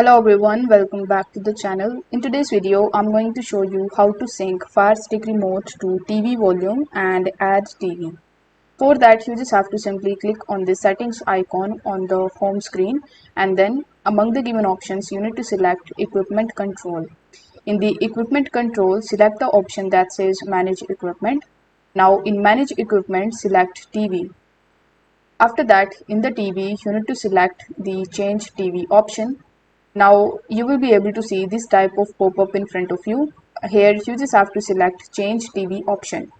Hello everyone, welcome back to the channel. In today's video, I'm going to show you how to sync Firestick Remote to TV volume and add TV. For that, you just have to simply click on the settings icon on the home screen, and then among the given options, you need to select Equipment Control. In the Equipment Control, select the option that says Manage Equipment. Now in Manage Equipment, select TV. After that, in the TV, you need to select the Change TV option. Now you will be able to see this type of pop-up in front of you. Here you just have to select Change TV option.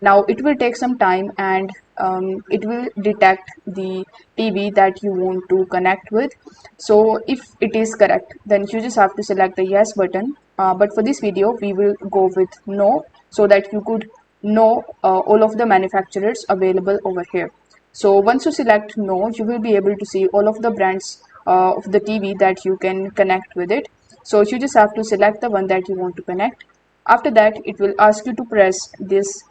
Now it will take some time and it will detect the TV that you want to connect with. So if it is correct, then you just have to select the yes button. But for this video, we will go with no, so that you could know all of the manufacturers available over here. So once you select no, you will be able to see all of the brands of the TV that you can connect with it. So you just have to select the one that you want to connect. After that, it will ask you to press this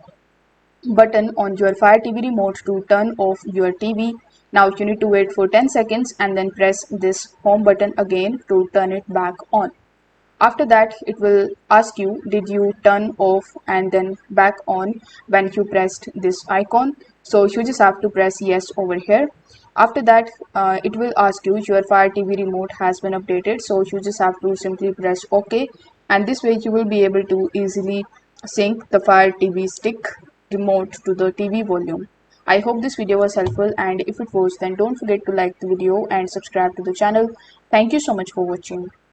button on your Fire TV remote to turn off your TV. Now you need to wait for 10 seconds and then press this home button again to turn it back on. After that, it will ask you, did you turn off and then back on when you pressed this icon? So you just have to press yes over here. After that, it will ask you, your Fire TV remote has been updated. So you just have to simply press OK. And this way you will be able to easily sync the Fire TV stick remote to the TV volume. I hope this video was helpful, and if it was, then don't forget to like the video and subscribe to the channel. Thank you so much for watching.